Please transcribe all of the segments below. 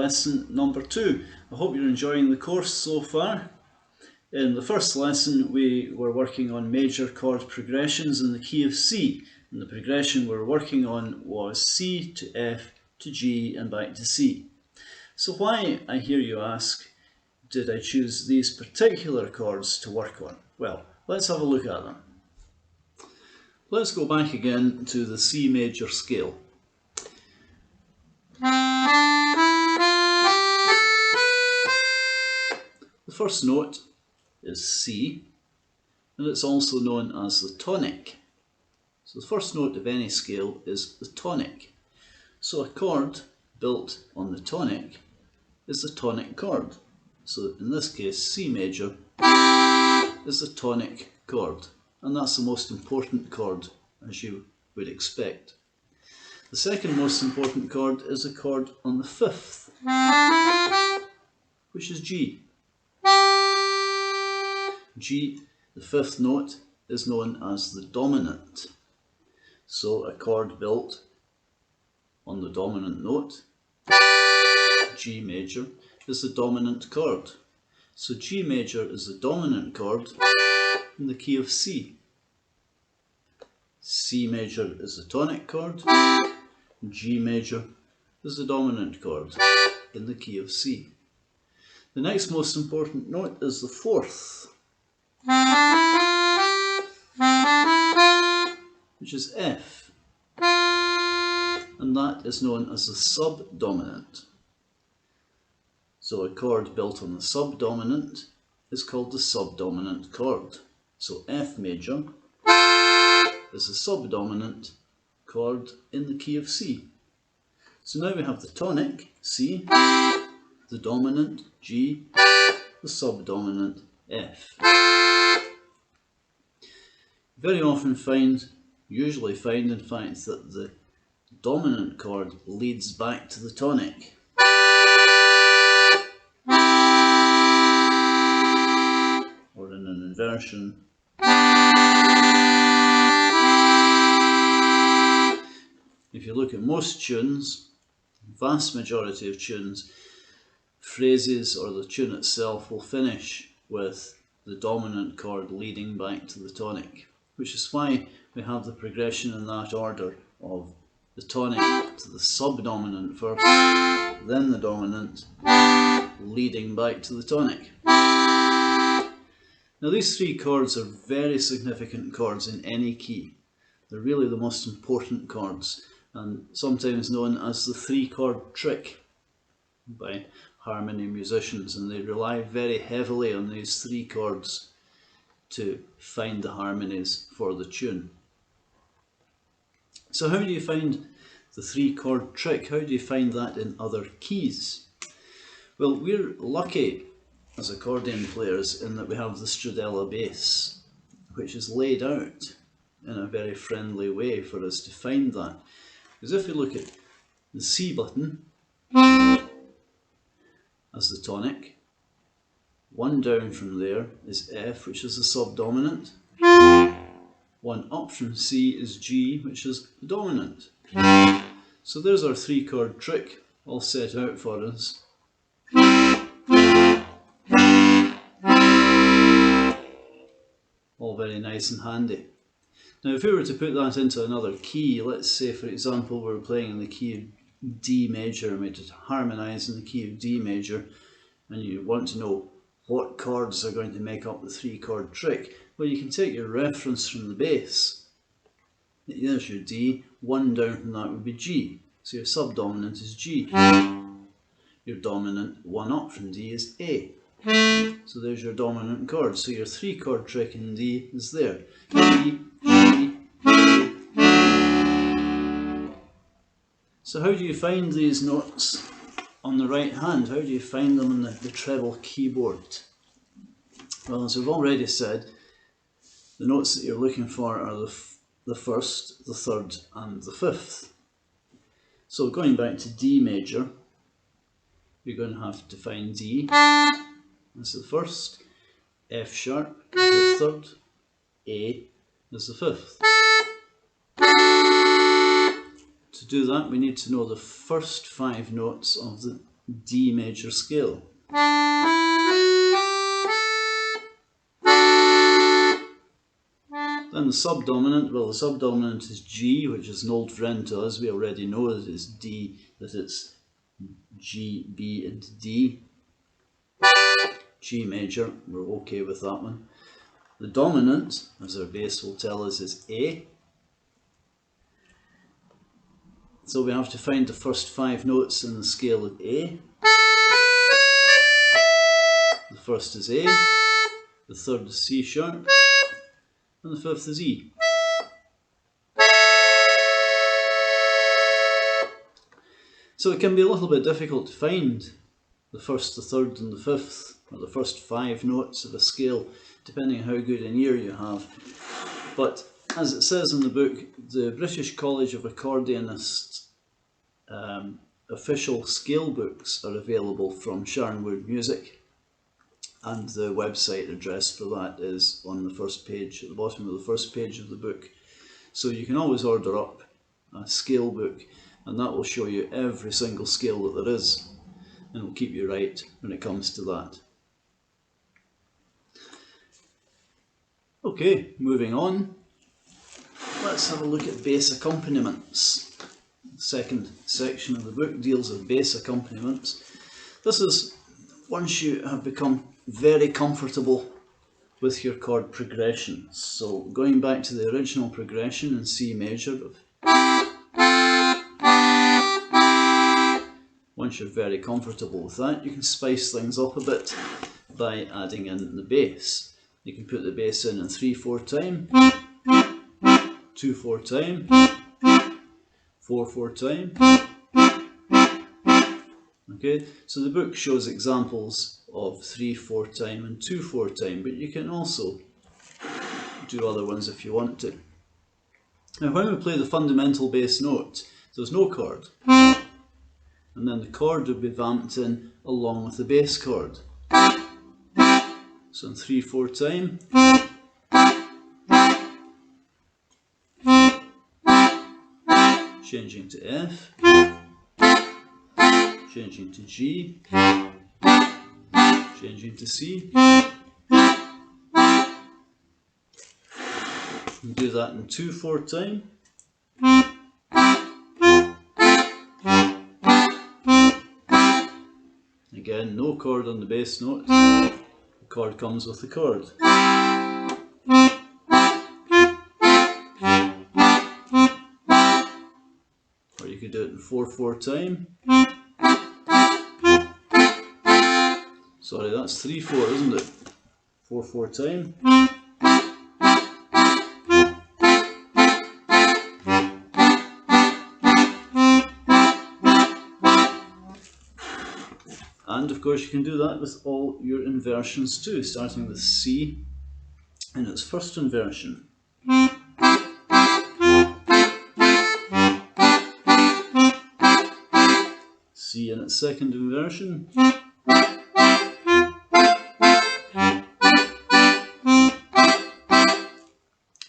lesson number 2. I hope you're enjoying the course so far. In the first lesson we were working on major chord progressions in the key of C, and the progression we were working on was C to F to G and back to C. So why, I hear you ask, did I choose these particular chords to work on? Well, let's have a look at them. Let's go back again to the C major scale. The first note is C, and it's also known as the tonic. So the first note of any scale is the tonic. So a chord built on the tonic is the tonic chord. So in this case, C major is the tonic chord, and that's the most important chord, as you would expect. The second most important chord is a chord on the fifth, which is G. G, the fifth note, is known as the dominant. So a chord built on the dominant note, G major, is the dominant chord. So G major is the dominant chord in the key of C. C major is the tonic chord, G major is the dominant chord in the key of C. The next most important note is the fourth, which is F, and that is known as the subdominant. So a chord built on the subdominant is called the subdominant chord. So F major is the subdominant chord in the key of C. So now we have the tonic, C, the dominant, G, the subdominant, F. Very often usually find in fact that the dominant chord leads back to the tonic. Or in an inversion. If you look at most tunes, vast majority of tunes, phrases or the tune itself will finish with the dominant chord leading back to the tonic, which is why we have the progression in that order of the tonic to the subdominant first, then the dominant, leading back to the tonic. Now these three chords are very significant chords in any key. They're really the most important chords, and sometimes known as the three-chord trick by harmony musicians, and they rely very heavily on these three chords to find the harmonies for the tune. So how do you find the three-chord trick? How do you find that in other keys? Well, we're lucky as accordion players in that we have the Stradella bass, which is laid out in a very friendly way for us to find that. Because if we look at the C button as the tonic, one down from there is F, which is the subdominant. One up from C is G, which is the dominant. So there's our three-chord trick all set out for us. All very nice and handy. Now if we were to put that into another key, let's say for example we're playing in the key of D major and we had to harmonise in the key of D major, and you want to know what chords are going to make up the three-chord trick, well, you can take your reference from the bass. There's your D, one down from that would be G, so your subdominant is G. Your dominant, one up from D, is A. So there's your dominant chord, so your three-chord trick in D is there. D, G, A. So how do you find these notes on the right hand? How do you find them on the treble keyboard? Well, as we've already said, the notes that you're looking for are the first, the third and the fifth. So going back to D major, you're going to have to find D, that's the first, F sharp is the third, A is the fifth. To do that we need to know the first 5 notes of the D major scale. Then the subdominant, well, the subdominant is G, which is an old friend to us. We already know that it's D, that it's G, B and D. G major, we're okay with that one. The dominant, as our bass will tell us, is A. So we have to find the first 5 notes in the scale of A. The first is A, the third is C sharp, and the fifth is E. So it can be a little bit difficult to find the first, the third and the fifth, or the first 5 notes of a scale, depending on how good an ear you have. But as it says in the book, the British College of Accordionists official scale books are available from Sharnwood Music, and the website address for that is on the first page, at the bottom of the first page of the book. So you can always order up a scale book, and that will show you every single scale that there is, and it will keep you right when it comes to that. Okay, moving on, let's have a look at bass accompaniments. The second section of the book deals with bass accompaniments. This is once you have become very comfortable with your chord progressions. So going back to the original progression in C major, once you're very comfortable with that, you can spice things up a bit by adding in the bass. You can put the bass in 3/4 time, 2/4 time, 4/4 time. Okay, so the book shows examples of 3/4 time and 2/4 time, but you can also do other ones if you want to. Now when we play the fundamental bass note, there's no chord, and then the chord will be vamped in along with the bass chord. So in 3/4 time, changing to F, changing to G, changing to C, and do that in 2/4 time. Again, no chord on the bass note, the chord comes with the chord. Or you could do it in 4/4 time. Sorry, that's 3/4, isn't it? 4/4 time. And of course you can do that with all your inversions too, starting with C in its first inversion. C in its second inversion.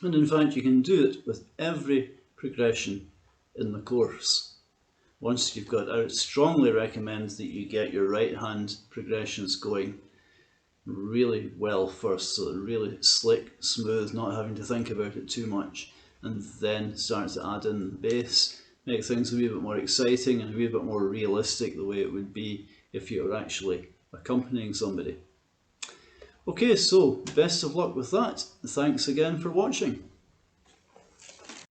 And in fact you can do it with every progression in the course. Once you've got, I would strongly recommend that you get your right hand progressions going really well first, so they're really slick, smooth, not having to think about it too much, and then start to add in the bass, make things a wee bit more exciting and a wee bit more realistic the way it would be if you were actually accompanying somebody. Okay, so best of luck with that. Thanks again for watching.